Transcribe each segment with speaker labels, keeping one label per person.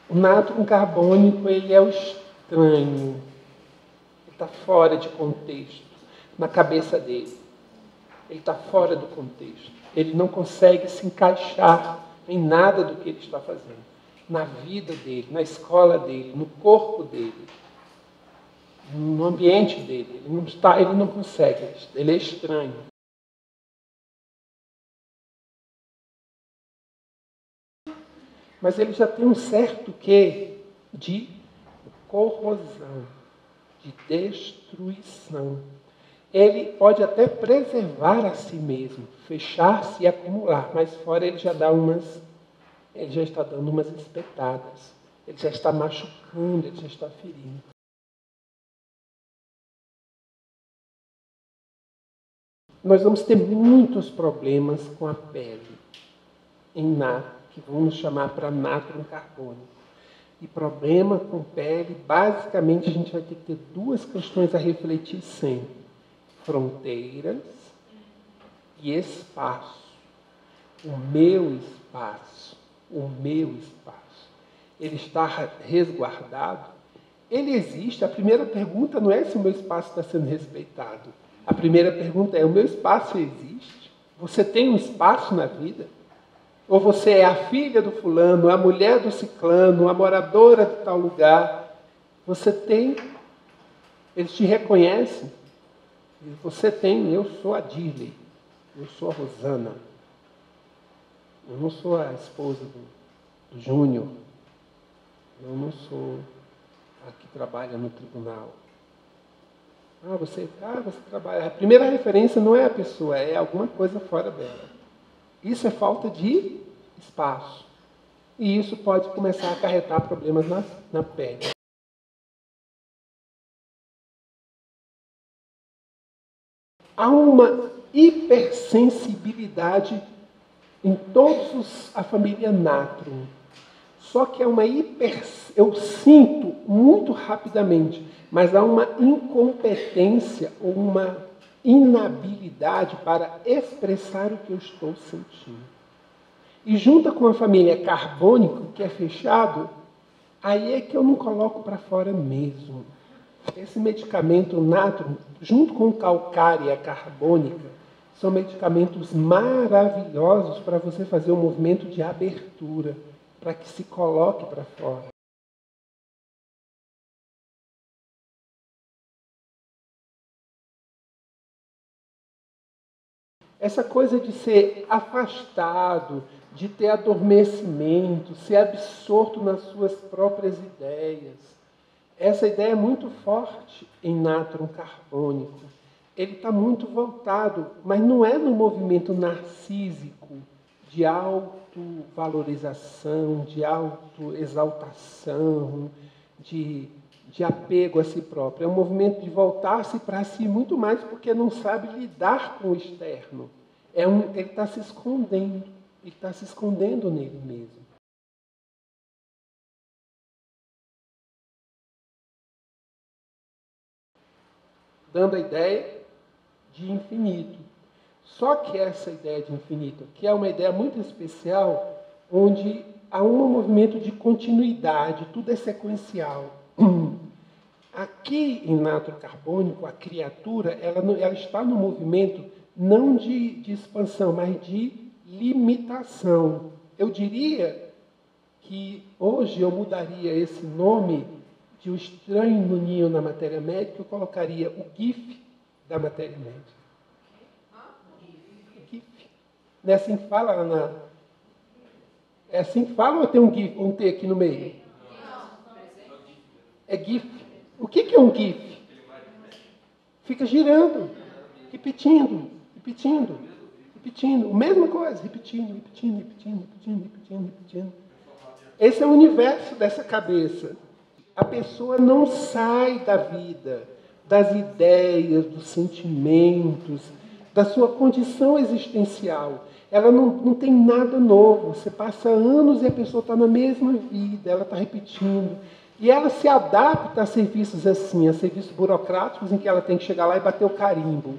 Speaker 1: O nátrium carbônico, ele é o estranho. Ele está fora de contexto, na cabeça dele. Ele está fora do contexto. Ele não consegue se encaixar em nada do que ele está fazendo. Na vida dele, na escola dele, no corpo dele, no ambiente dele. Ele não consegue, ele é estranho. Mas ele já tem um certo quê de corrosão, de destruição. Ele pode até preservar a si mesmo, fechar-se e acumular, mas fora ele já está dando umas espetadas. Ele já está machucando, ele já está ferindo. Nós vamos ter muitos problemas com a pele, que vamos chamar para nátrium carbônico. E problema com pele, basicamente a gente vai ter que ter duas questões a refletir sempre: fronteiras e espaço. O meu espaço. O meu espaço. Ele está resguardado? Ele existe. A primeira pergunta não é se o meu espaço está sendo respeitado. A primeira pergunta é: o meu espaço existe? Você tem um espaço na vida? Ou você é a filha do fulano, a mulher do ciclano, a moradora de tal lugar? Você tem. Eles te reconhecem. Você tem. Eu sou a Dirley. Eu sou a Rosana. Eu não sou a esposa do Júnior. Eu não sou a que trabalha no tribunal. Você trabalha. A primeira referência não é a pessoa, é alguma coisa fora dela. Isso é falta de espaço. E isso pode começar a acarretar problemas na pele. Há uma hipersensibilidade em a família nátrium. Só que é eu sinto muito rapidamente, mas há uma incompetência ou uma inabilidade para expressar o que eu estou sentindo. E junta com a família carbônico, que é fechado, aí é que eu não coloco para fora mesmo. Esse medicamento nátrium, junto com calcária carbônica, são medicamentos maravilhosos para você fazer um movimento de abertura, para que se coloque para fora. Essa coisa de ser afastado, de ter adormecimento, ser absorto nas suas próprias ideias. Essa ideia é muito forte em nátrium carbônico. Ele está muito voltado, mas não é no movimento narcísico, de autovalorização, de autoexaltação, de apego a si próprio. É um movimento de voltar-se para si muito mais porque não sabe lidar com o externo. Ele está se escondendo. Ele está se escondendo nele mesmo. Dando a ideia de infinito. Só que essa ideia de infinito, que é uma ideia muito especial, onde há um movimento de continuidade, tudo é sequencial. Aqui em nátrium carbônico, a criatura ela está no movimento não de expansão, mas de limitação. Eu diria que hoje eu mudaria esse nome de O Estranho no Ninho na Matéria Médica, eu colocaria o GIF da matéria médica. O GIF. Não é assim que fala lá na... É assim que fala ou tem um GIF, um T aqui no meio? É GIF. O que é um GIF? Fica girando, repetindo. Mesma coisa, repetindo. Esse é o universo dessa cabeça. A pessoa não sai da vida, das ideias, dos sentimentos, da sua condição existencial. Ela não tem nada novo. Você passa anos e a pessoa está na mesma vida, ela está repetindo. E ela se adapta a serviços assim, a serviços burocráticos em que ela tem que chegar lá e bater o carimbo.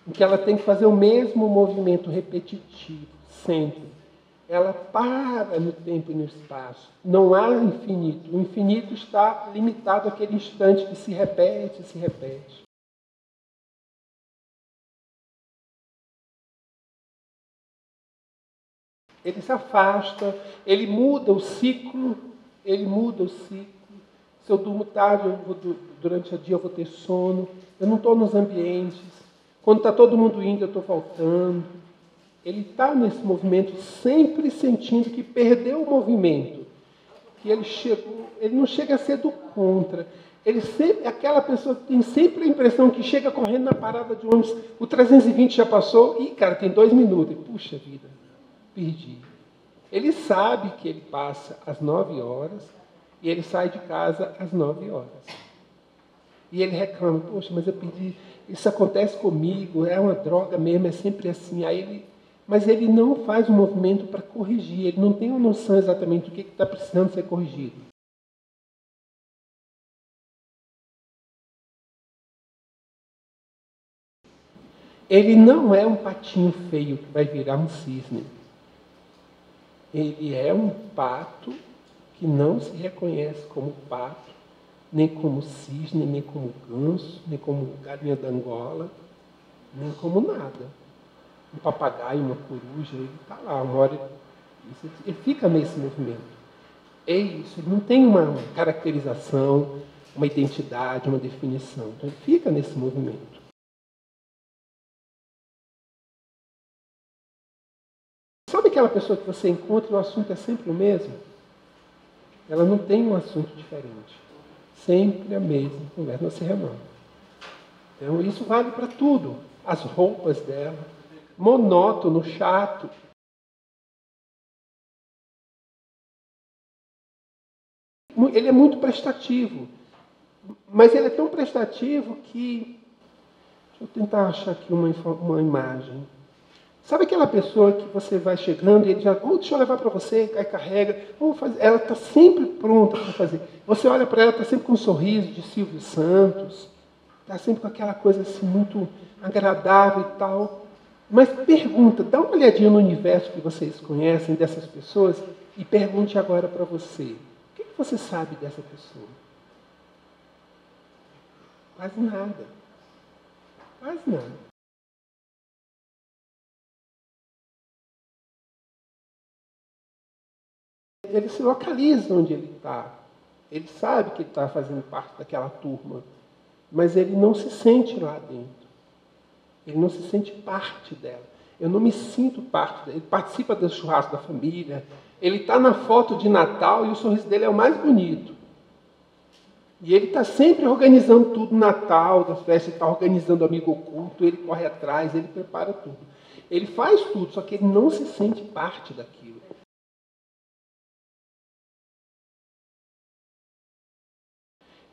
Speaker 1: Em que ela tem que fazer o mesmo movimento repetitivo, sempre. ela para no tempo e no espaço. Não há infinito. O infinito está limitado àquele instante que se repete, se repete. Ele se afasta, ele muda o ciclo, ele muda o ciclo. Se eu durmo tarde, durante o dia eu vou ter sono. Eu não estou nos ambientes. Quando está todo mundo indo, eu estou voltando. Ele está nesse movimento, sempre sentindo que perdeu o movimento. Que ele não chega a ser do contra. Ele sempre, aquela pessoa que tem sempre a impressão que chega correndo na parada de ônibus, o 320 já passou, e cara, tem 2 minutos. E, puxa vida, perdi. Ele sabe que ele passa às 9 horas e ele sai de casa às 9 horas. E ele reclama, poxa, mas eu perdi, isso acontece comigo, é uma droga mesmo, é sempre assim. Mas ele não faz um movimento para corrigir, ele não tem uma noção exatamente do que está precisando ser corrigido. Ele não é um patinho feio que vai virar um cisne. Ele é um pato que não se reconhece como pato, nem como cisne, nem como ganso, nem como galinha da Angola, nem como nada. Um papagaio, uma coruja, ele está lá, uma hora ele fica nesse movimento. É isso, ele não tem uma caracterização, uma identidade, uma definição. Então ele fica nesse movimento. Sabe aquela pessoa que você encontra e o assunto é sempre o mesmo? Ela não tem um assunto diferente. Sempre a mesma conversa, não se renova. Então isso vale para tudo. As roupas dela, monótono, chato. Ele é muito prestativo. Mas ele é tão prestativo que... Deixa eu tentar achar aqui uma imagem. Sabe aquela pessoa que você vai chegando e ele já... deixa eu levar para você, aí carrega. Ela está sempre pronta para fazer. Você olha para ela, está sempre com um sorriso de Silvio Santos. Está sempre com aquela coisa assim muito agradável e tal. Mas pergunta, dá uma olhadinha no universo que vocês conhecem dessas pessoas e pergunte agora para você. O que você sabe dessa pessoa? Quase nada. Quase nada. Ele se localiza onde ele está. Ele sabe que ele está fazendo parte daquela turma. Mas ele não se sente lá dentro. Ele não se sente parte dela. Eu não me sinto parte dela. Ele participa do churrasco da família. Ele está na foto de Natal e o sorriso dele é o mais bonito. E ele está sempre organizando tudo, Natal, das festas, ele está organizando amigo oculto, ele corre atrás, ele prepara tudo. Ele faz tudo, só que ele não se sente parte daquilo.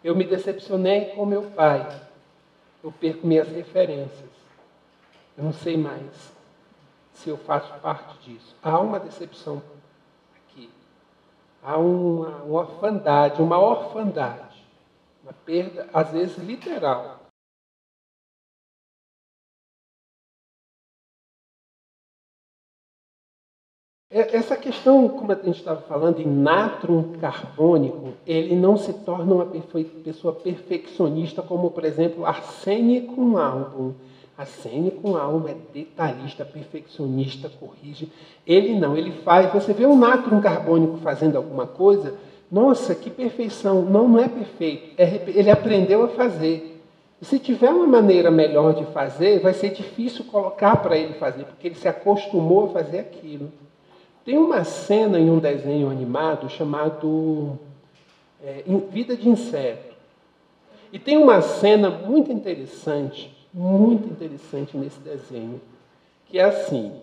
Speaker 1: Eu me decepcionei com meu pai. Eu perco minhas referências. Eu não sei mais se eu faço parte disso. Há uma decepção aqui. Há uma orfandade, uma perda, às vezes, literal. Essa questão, como a gente estava falando, em nátrium carbônico, ele não se torna uma pessoa perfeccionista, como, por exemplo, Arsênio com álbum. Arsênio com álbum é detalhista, perfeccionista, corrige. Ele não, ele faz. Você vê um nátrium carbônico fazendo alguma coisa, nossa, que perfeição. Não, não é perfeito. Ele aprendeu a fazer. E se tiver uma maneira melhor de fazer, vai ser difícil colocar para ele fazer, porque ele se acostumou a fazer aquilo. Tem uma cena em um desenho animado chamado Vida de Inseto. E tem uma cena muito interessante nesse desenho, que é assim: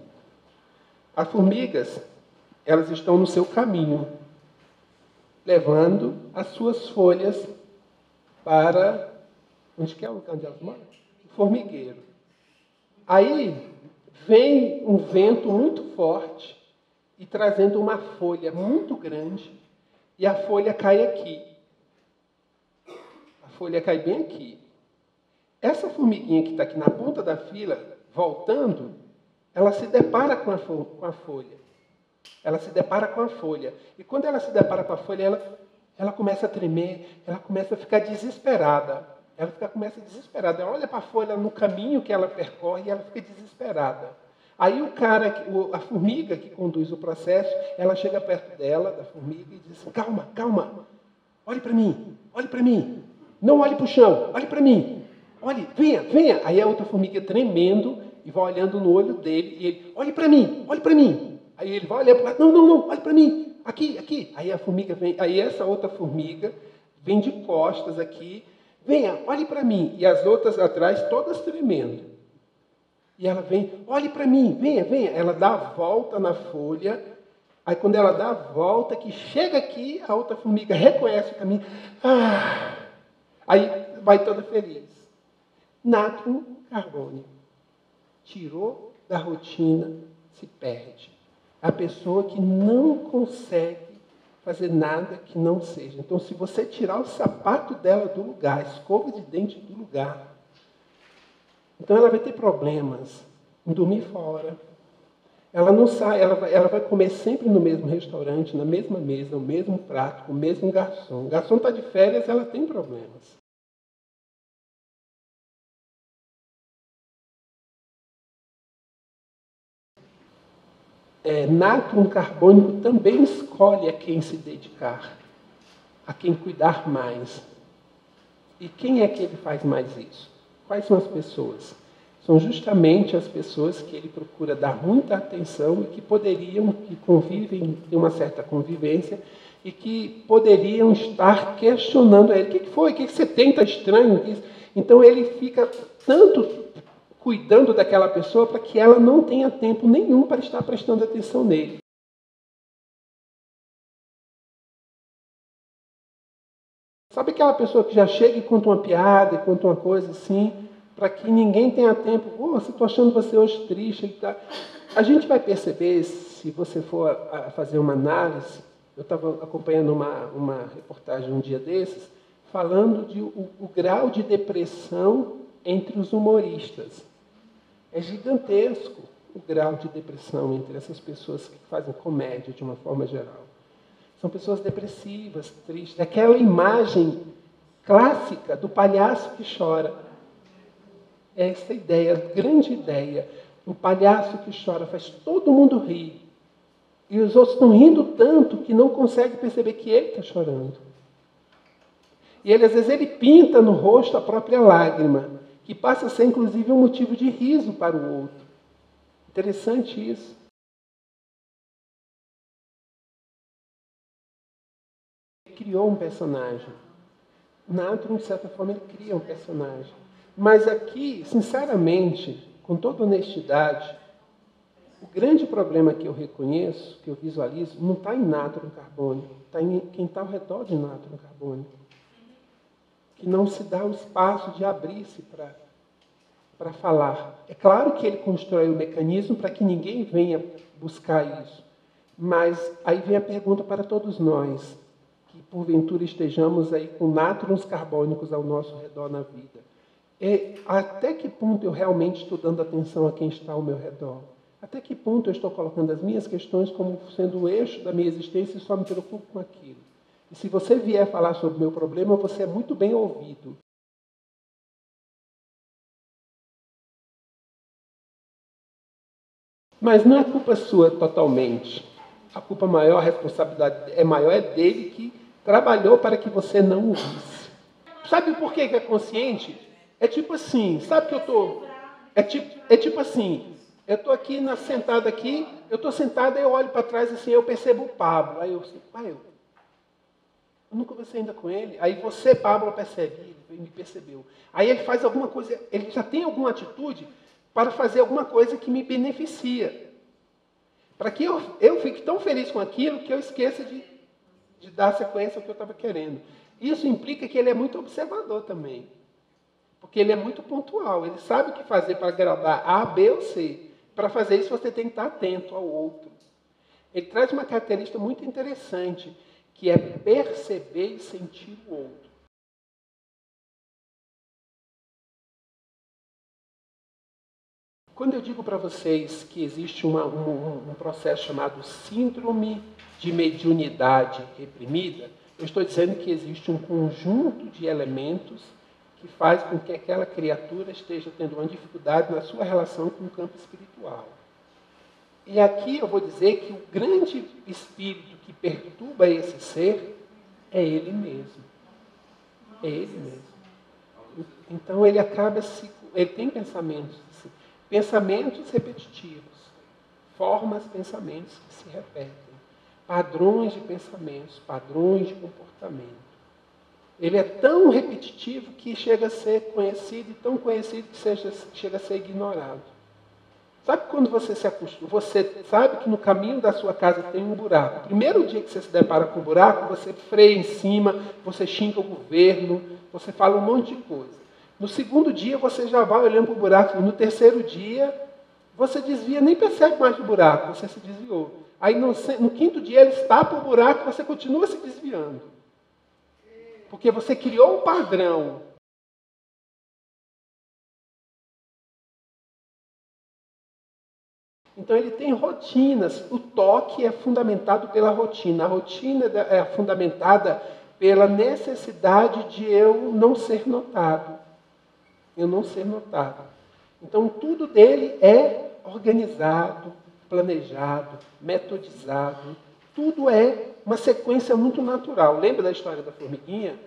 Speaker 1: as formigas, elas estão no seu caminho, levando as suas folhas para... Onde que é o lugar onde elas moram? O formigueiro. Aí vem um vento muito forte e trazendo uma folha muito grande, e a folha cai aqui. A folha cai bem aqui. Essa formiguinha que está aqui na ponta da fila, voltando, ela se depara com a folha. Ela se depara com a folha. E quando ela se depara com a folha, ela começa a tremer, ela começa a ficar desesperada. Começa desesperada. Ela olha para a folha no caminho que ela percorre e ela fica desesperada. Aí a formiga que conduz o processo, ela chega perto dela, da formiga, e diz assim, calma, calma, olhe para mim, não olhe para o chão, olhe para mim, olhe, venha, venha. Aí a outra formiga tremendo e vai olhando no olho dele, e ele, olhe para mim, olhe para mim. Aí ele vai olhar para lá, não, não, não, olhe para mim, aqui, aqui. Aí a formiga vem, aí essa outra formiga vem de costas aqui, venha, olhe para mim. E as outras atrás, todas tremendo. E ela vem, olhe para mim, venha, venha. Ela dá a volta na folha. Aí quando ela dá a volta, que chega aqui, a outra formiga reconhece o caminho. Aí vai toda feliz. Nátrium carbônico. Tirou da rotina, se perde. A pessoa que não consegue fazer nada que não seja. Então, se você tirar o sapato dela do lugar, a escova de dente do lugar, então ela vai ter problemas em dormir fora. Ela não sai, ela vai comer sempre no mesmo restaurante, na mesma mesa, o mesmo prato, com o mesmo garçom. O garçom está de férias, ela tem problemas. Nátrium carbônico também escolhe a quem se dedicar, a quem cuidar mais. E quem é que ele faz mais isso? Quais são as pessoas? São justamente as pessoas que ele procura dar muita atenção e que convivem, têm uma certa convivência, e que poderiam estar questionando ele. O que foi? O que você tem? Está estranho? Então ele fica tanto cuidando daquela pessoa para que ela não tenha tempo nenhum para estar prestando atenção nele. Sabe aquela pessoa que já chega e conta uma piada, e conta uma coisa assim, para que ninguém tenha tempo? Estou achando você hoje triste. Tá? A gente vai perceber, se você for a fazer uma análise, eu estava acompanhando uma reportagem um dia desses, falando de o grau de depressão entre os humoristas. É gigantesco o grau de depressão entre essas pessoas que fazem comédia de uma forma geral. São pessoas depressivas, tristes. Aquela imagem clássica do palhaço que chora. Essa ideia, grande ideia. O palhaço que chora faz todo mundo rir. E os outros estão rindo tanto que não conseguem perceber que ele está chorando. E ele, às vezes, ele pinta no rosto a própria lágrima, que passa a ser, inclusive, um motivo de riso para o outro. Interessante isso. Ele criou um personagem. Nátrium, de certa forma, ele cria um personagem. Mas aqui, sinceramente, com toda honestidade, o grande problema que eu reconheço, que eu visualizo, não está em nátrium carbônico, está em quem está ao redor de nátrium carbônico. Que não se dá o espaço de abrir-se para falar. É claro que ele constrói o mecanismo para que ninguém venha buscar isso. Mas aí vem a pergunta para todos nós, que porventura estejamos aí com nátrions carbônicos ao nosso redor na vida. Até que ponto eu realmente estou dando atenção a quem está ao meu redor? Até que ponto eu estou colocando as minhas questões como sendo o eixo da minha existência e só me preocupo com aquilo? E se você vier falar sobre o meu problema, você é muito bem ouvido. Mas não é culpa sua totalmente. A culpa maior, a responsabilidade é dele que trabalhou para que você não o visse. Sabe por que é consciente? É tipo assim, sabe que eu tô... É tipo assim, eu estou aqui, sentada aqui, eu estou sentada e eu olho para trás assim, eu percebo o Pablo. Aí eu assim, eu não conversei ainda com ele. Aí você, Pablo, percebe, ele me percebeu. Aí ele faz alguma coisa, ele já tem alguma atitude para fazer alguma coisa que me beneficia. Para que eu fique tão feliz com aquilo que eu esqueça de dar sequência ao que eu estava querendo. Isso implica que ele é muito observador também. Porque ele é muito pontual. Ele sabe o que fazer para agradar A, B ou C. Para fazer isso, você tem que estar atento ao outro. Ele traz uma característica muito interessante, que é perceber e sentir o outro. Quando eu digo para vocês que existe um processo chamado síndrome de mediunidade reprimida, eu estou dizendo que existe um conjunto de elementos que faz com que aquela criatura esteja tendo uma dificuldade na sua relação com o campo espiritual. E aqui eu vou dizer que o grande espírito que perturba esse ser é ele mesmo. É ele mesmo. Então ele ele tem pensamentos repetitivos, formas de pensamentos que se repetem, padrões de pensamentos, padrões de comportamento. Ele é tão repetitivo que chega a ser conhecido, e tão conhecido que chega a ser ignorado. Sabe quando você se acostuma? Você sabe que no caminho da sua casa tem um buraco. O primeiro dia que você se depara com o buraco, você freia em cima, você xinga o governo, você fala um monte de coisa. No segundo dia, você já vai olhando para o buraco. No terceiro dia, você desvia, nem percebe mais o buraco, você se desviou. Aí no quinto dia, ele está para o buraco, você continua se desviando. Porque você criou um padrão. Então ele tem rotinas. O toque é fundamentado pela rotina. A rotina é fundamentada pela necessidade de eu não ser notado. Eu não ser notado. Então tudo dele é organizado, planejado, metodizado. Tudo é uma sequência muito natural. Lembra da história da formiguinha?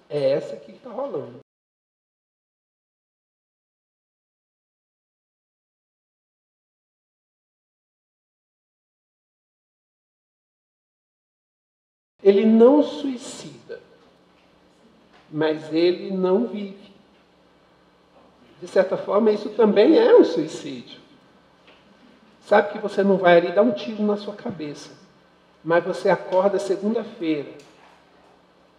Speaker 1: É essa que está rolando. Ele não suicida, mas ele não vive. De certa forma, isso também é um suicídio. Sabe que você não vai ali dar um tiro na sua cabeça, mas você acorda segunda-feira,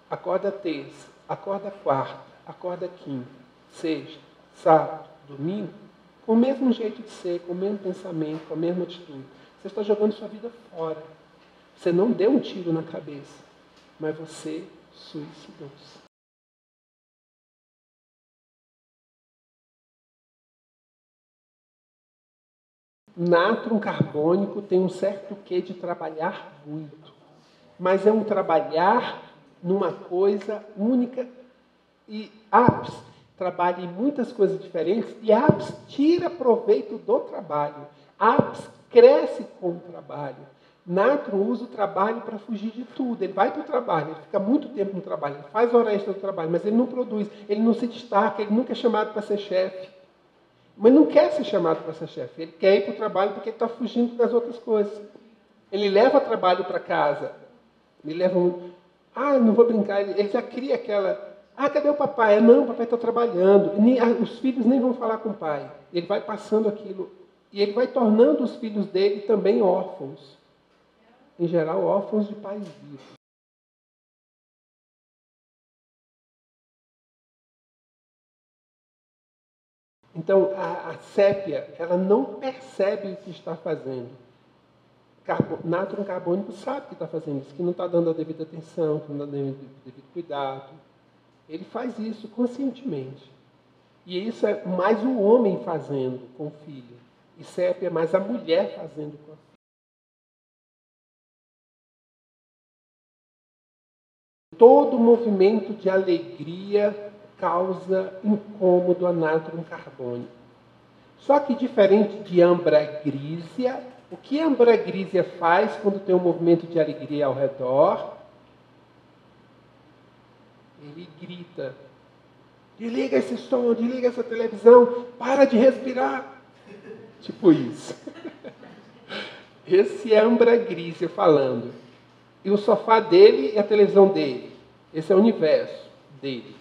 Speaker 1: acorda terça, acorda quarta, acorda quinta, sexta, sábado, domingo, com o mesmo jeito de ser, com o mesmo pensamento, com a mesma atitude. Você está jogando sua vida fora. Você não deu um tiro na cabeça, mas você suicidou-se. Nátrium carbônico tem um certo quê de trabalhar muito, mas é um trabalhar numa coisa única e APS trabalha em muitas coisas diferentes e APS tira proveito do trabalho. APS cresce com o trabalho. Nátrium usa o trabalho para fugir de tudo. Ele vai para o trabalho, ele fica muito tempo no trabalho, ele faz hora extra do trabalho, mas ele não produz, ele não se destaca, ele nunca é chamado para ser chefe. Mas não quer ser chamado para ser chefe. Ele quer ir para o trabalho porque ele está fugindo das outras coisas. Ele leva trabalho para casa. Ele leva não vou brincar. Ele já cria aquela... cadê o papai? Não, o papai está trabalhando. Os filhos nem vão falar com o pai. Ele vai passando aquilo. E ele vai tornando os filhos dele também órfãos. Em geral, órfãos de pais vivos. Então, a sépia, ela não percebe o que está fazendo. Nátrium carbônico sabe que está fazendo isso, que não está dando a devida atenção, que não está dando o devido cuidado. Ele faz isso conscientemente. E isso é mais o homem fazendo com o filho. E sépia é mais a mulher fazendo com a filha. Todo movimento de alegria causa incômodo a nátrium carbônico. Só que diferente de ambragrísia, o que a ambragrísia faz quando tem um movimento de alegria ao redor? Ele grita: desliga esse som, desliga essa televisão, para de respirar. Tipo isso. Esse é a ambragrísia falando. E o sofá dele é a televisão dele. Esse é o universo dele.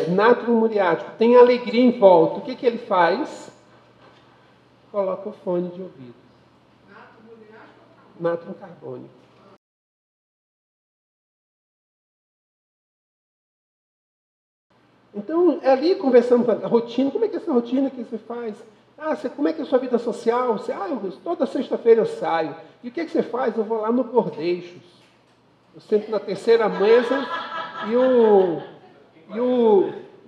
Speaker 1: Nátrium muriático tem alegria em volta. O que ele faz? Coloca o fone de ouvido. Nátrium carbônico. Então, ali conversando com a rotina, como é que é essa rotina que você faz? Como é que é a sua vida social? Toda sexta-feira eu saio. E o que você faz? Eu vou lá no Gordeixos. Eu sento na terceira mesa e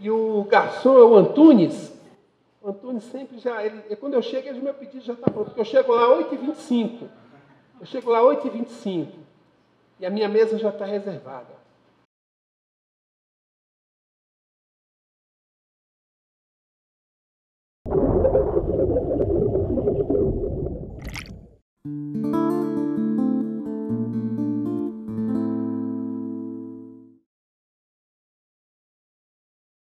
Speaker 1: o garçom é o Antunes. O Antônio sempre já... quando eu chego, meu pedido já está pronto. Porque eu chego lá 8h25. Eu chego lá 8h25. E a minha mesa já está reservada.